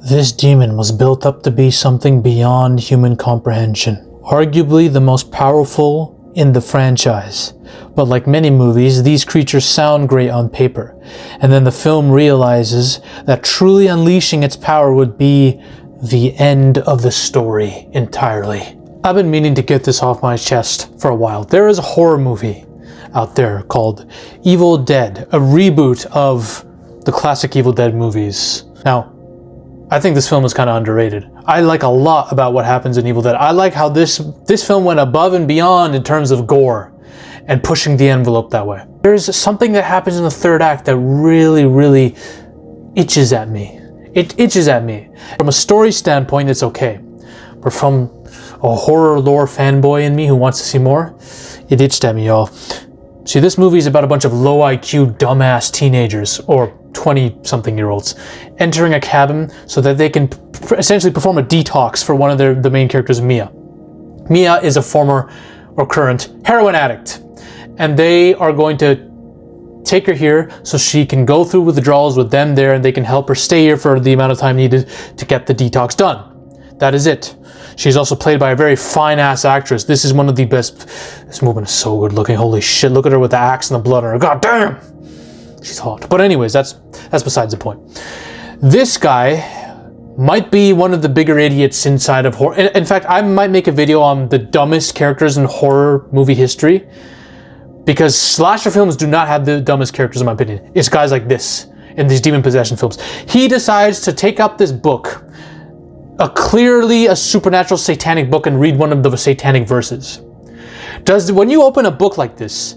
This demon was built up to be something beyond human comprehension. Arguably the most powerful in the franchise. But like many movies, these creatures sound great on paper. And then the film realizes that truly unleashing its power would be the end of the story entirely. I've been meaning to get this off my chest for a while. There is a horror movie out there called Evil Dead, a reboot of the classic Evil Dead movies. Now, I think this film is kind of underrated. I like a lot about what happens in Evil Dead. I like how this film went above and beyond in terms of gore and pushing the envelope that way. There's something that happens in the third act that really itches at me. It itches at me. From a story standpoint, it's okay. But from a horror lore fanboy in me who wants to see more, it itched at me, y'all. See, this movie is about a bunch of low IQ, dumbass teenagers, or 20-something-year-olds, entering a cabin so that they can essentially perform a detox for one of the main characters, Mia. Mia is a former or current heroin addict, and they are going to take her here so she can go through withdrawals with them there, and they can help her stay here for the amount of time needed to get the detox done. That is it. She's also played by a very fine-ass actress. This is one of the best. This woman is so good looking. Holy shit, look at her with the axe and the blood on her. God damn! She's hot. But anyways, that's besides the point. This guy might be one of the bigger idiots inside of horror. In fact, I might make a video on the dumbest characters in horror movie history, because slasher films do not have the dumbest characters in my opinion. It's guys like this in these demon possession films. He decides to take up this book, clearly a supernatural satanic book, and read one of the satanic verses. When you open a book like this,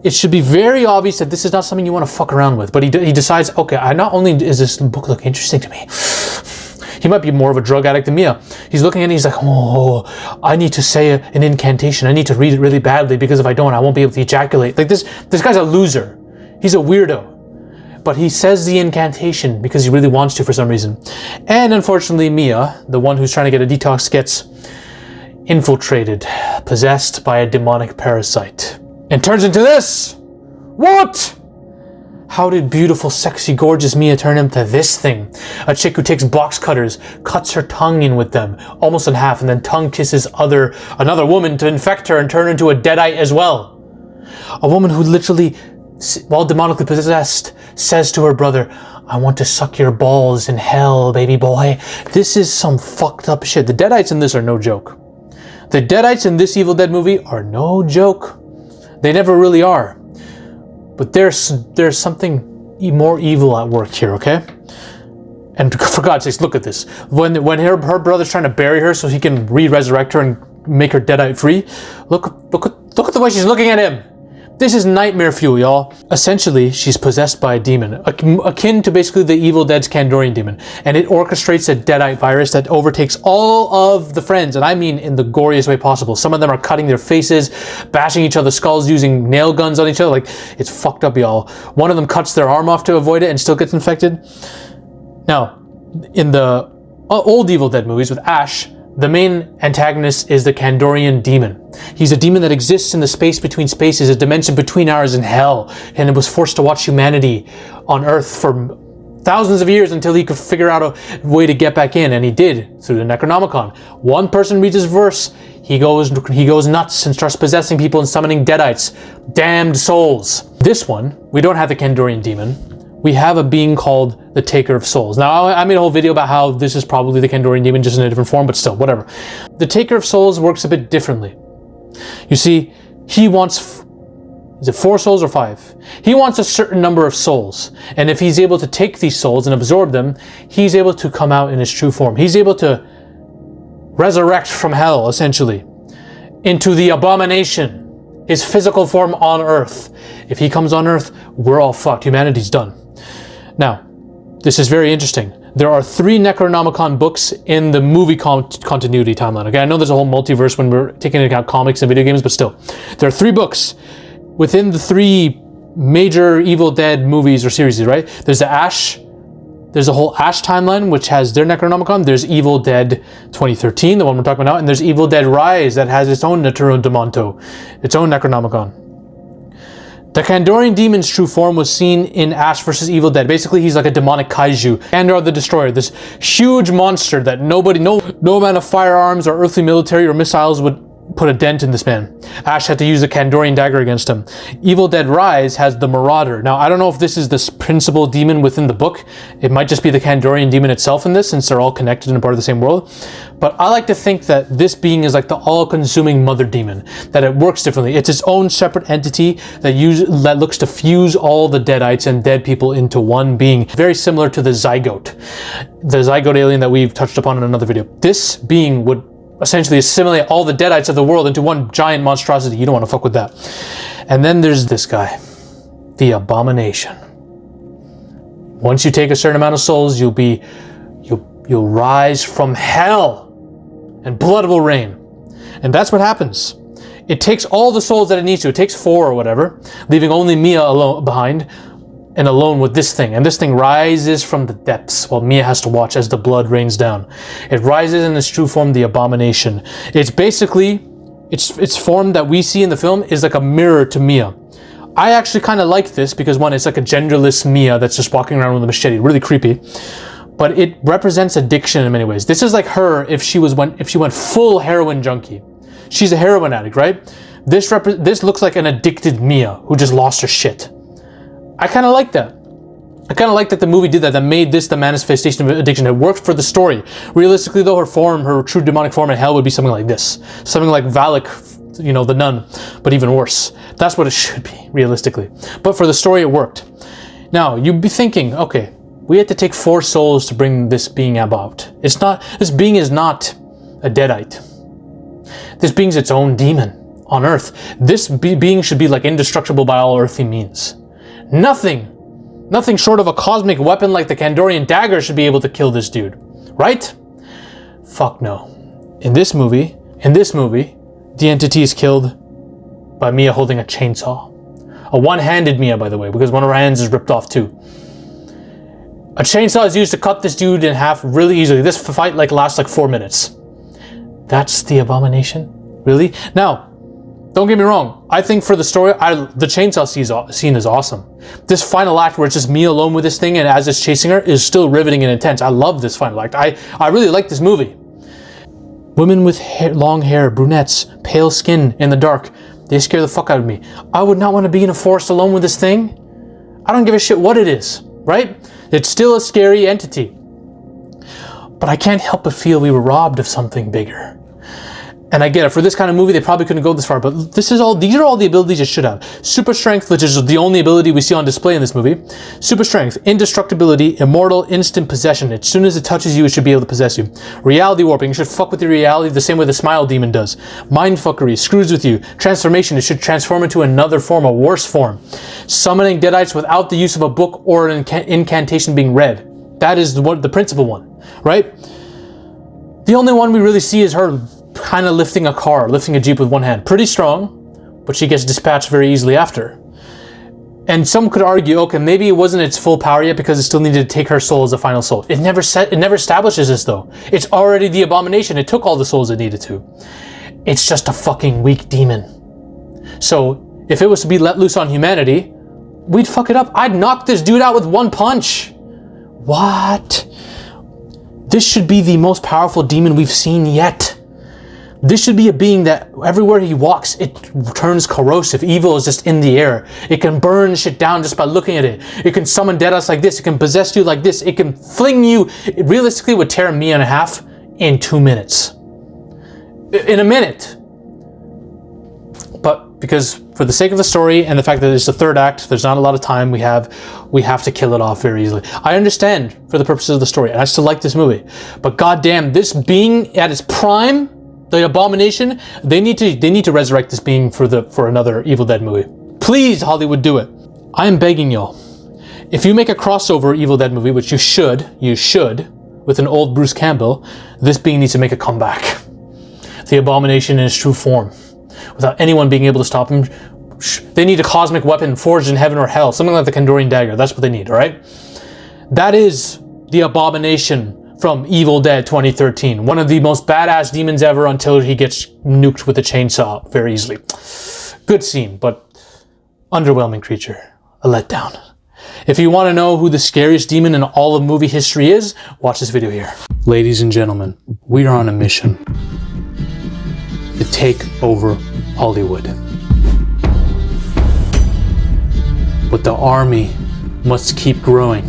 it should be very obvious that this is not something you want to fuck around with. But he decides, okay, not only is this book look interesting to me, he might be more of a drug addict than Mia. He's looking at it, he's like, oh, I need to say an incantation. I need to read it really badly, because if I don't, I won't be able to ejaculate. Like this guy's a loser. He's a weirdo. But he says the incantation because he really wants to for some reason. And unfortunately, Mia, the one who's trying to get a detox, gets infiltrated, possessed by a demonic parasite, and turns into this. What? How did beautiful, sexy, gorgeous Mia turn into this thing? A chick who takes box cutters, cuts her tongue in with them, almost in half, and then tongue kisses another woman to infect her and turn her into a deadite as well. A woman who literally, while demonically possessed, says to her brother, I want to suck your balls in hell, baby boy. This is some fucked up shit. The Deadites in this are no joke. The Deadites in this Evil Dead movie are no joke. They never really are. But there's something more evil at work here, okay? And for God's sakes, look at this. When her brother's trying to bury her so he can re-resurrect her and make her Deadite free, look at the way she's looking at him. This is nightmare fuel, y'all. Essentially, she's possessed by a demon, akin to basically the Evil Dead's Kandorian demon, and it orchestrates a deadite virus that overtakes all of the friends, and I mean in the goriest way possible. Some of them are cutting their faces, bashing each other's skulls, using nail guns on each other. Like, it's fucked up, y'all. One of them cuts their arm off to avoid it and still gets infected. Now, in the old Evil Dead movies with Ash, the main antagonist is the Kandorian demon. He's a demon that exists in the space between spaces, a dimension between ours and hell, and it was forced to watch humanity on Earth for thousands of years until he could figure out a way to get back in, and he did through the Necronomicon. One person reads his verse, he goes nuts and starts possessing people and summoning deadites, damned souls. This one, we don't have the Kandorian demon. We have a being called the Taker of Souls. Now, I made a whole video about how this is probably the Kandorian demon, just in a different form, but still, whatever. The Taker of Souls works a bit differently. You see, he wants, is it 4 souls or 5? He wants a certain number of souls. And if he's able to take these souls and absorb them, he's able to come out in his true form. He's able to resurrect from hell, essentially, into the abomination, his physical form on Earth. If he comes on Earth, we're all fucked. Humanity's done. Now, this is very interesting. There are 3 Necronomicon books in the movie continuity timeline. Okay, I know there's a whole multiverse when we're taking into account comics and video games, but still. There are 3 books within the 3 major Evil Dead movies or series, right? There's the Ash. There's a whole Ash timeline, which has their Necronomicon. There's Evil Dead 2013, the one we're talking about now. And there's Evil Dead Rise that has its own Naturo Demonto, its own Necronomicon. The Kandorian demon's true form was seen in Ash vs. Evil Dead. Basically, he's like a demonic kaiju. Kandor the Destroyer, this huge monster that no amount of firearms or earthly military or missiles would put a dent in this man. Ash had to use the Kandorian dagger against him. Evil Dead Rise has the Marauder. Now, I don't know if this is the principal demon within the book. It might just be the Kandorian demon itself in this, since they're all connected and part of the same world. But I like to think that this being is like the all-consuming mother demon, that it works differently. It's its own separate entity that looks to fuse all the Deadites and dead people into one being, very similar to the Zygote alien that we've touched upon in another video. This being would essentially assimilate all the Deadites of the world into one giant monstrosity. You don't want to fuck with that. And then there's this guy, the Abomination. Once you take a certain amount of souls, you'll rise from hell and blood will rain. And that's what happens. It takes all the souls that it needs to. It takes 4 or whatever, leaving only Mia alone behind and alone with this thing. And this thing rises from the depths while Mia has to watch as the blood rains down. It rises in its true form, the Abomination. It's basically, its form that we see in the film is like a mirror to Mia. I actually kind of like this because, one, it's like a genderless Mia that's just walking around with a machete, really creepy. But it represents addiction in many ways. This is like her if she went full heroin junkie. She's a heroin addict, right? This looks like an addicted Mia who just lost her shit. I kind of like that. I kind of like that the movie did that made this the manifestation of addiction. It worked for the story. Realistically though, her true demonic form in hell would be something like this. Something like Valak, the nun, but even worse. That's what it should be, realistically. But for the story, it worked. Now, you'd be thinking, okay, we had to take 4 souls to bring this being about. This being is not a Deadite. This being's its own demon on Earth. This being should be like indestructible by all earthly means. Nothing short of a cosmic weapon like the Kandorian dagger should be able to kill this dude, right? Fuck no. In this movie, the entity is killed by Mia holding a chainsaw. A one-handed Mia, by the way, because one of her hands is ripped off too. A chainsaw is used to cut this dude in half really easily. This fight lasts 4 minutes. That's the Abomination? Really? Now, don't get me wrong. I think for the story, the chainsaw scene is awesome. This final act where it's just Mia alone with this thing and as it's chasing her is still riveting and intense. I love this final act. I really like this movie. Women with long hair, brunettes, pale skin in the dark, they scare the fuck out of me. I would not want to be in a forest alone with this thing. I don't give a shit what it is, right? It's still a scary entity. But I can't help but feel we were robbed of something bigger. And I get it, for this kind of movie, they probably couldn't go this far, but these are all the abilities it should have. Super strength, which is the only ability we see on display in this movie. Super strength, indestructibility, immortal, instant possession. As soon as it touches you, it should be able to possess you. Reality warping, it should fuck with your reality the same way the smile demon does. Mind fuckery, screws with you. Transformation, it should transform into another form, a worse form. Summoning Deadites without the use of a book or an incantation being read. That is the principal one, right? The only one we really see is her kind of lifting a jeep with one hand. Pretty strong, but she gets dispatched very easily after. And some could argue, okay, maybe it wasn't its full power yet because it still needed to take her soul as the final soul. It never establishes this though. It's already the Abomination. It took all the souls it needed to. It's just a fucking weak demon. So if it was to be let loose on humanity, we'd fuck it up. I'd knock this dude out with one punch. What? This should be the most powerful demon we've seen yet. This should be a being that everywhere he walks, it turns corrosive. Evil is just in the air. It can burn shit down just by looking at it. It can summon Deadites like this. It can possess you like this. It can fling you. It realistically would tear Mia in half in 2 minutes. In a minute. But because for the sake of the story and the fact that it's the third act, there's not a lot of time we have to kill it off very easily. I understand for the purposes of the story, and I still like this movie. But goddamn, this being at its prime, the Abomination, they need to resurrect this being for another Evil Dead movie. Please, Hollywood, do it. I am begging y'all. If you make a crossover Evil Dead movie, which you should, with an old Bruce Campbell, this being needs to make a comeback. The Abomination in its true form. Without anyone being able to stop him. They need a cosmic weapon forged in heaven or hell. Something like the Kandorian dagger. That's what they need, alright? That is the Abomination from Evil Dead 2013. One of the most badass demons ever until he gets nuked with a chainsaw very easily. Good scene, but underwhelming creature, a letdown. If you want to know who the scariest demon in all of movie history is, watch this video here. Ladies and gentlemen, we are on a mission to take over Hollywood. But the army must keep growing.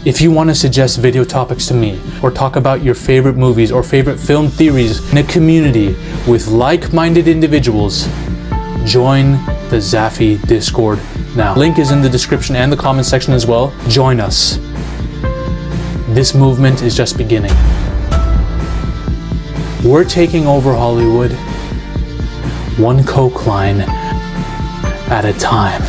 If you want to suggest video topics to me, or talk about your favorite movies or favorite film theories in a community with like-minded individuals, join the Zafy Discord now. Link is in the description and the comment section as well. Join us. This movement is just beginning. We're taking over Hollywood, one coke line at a time.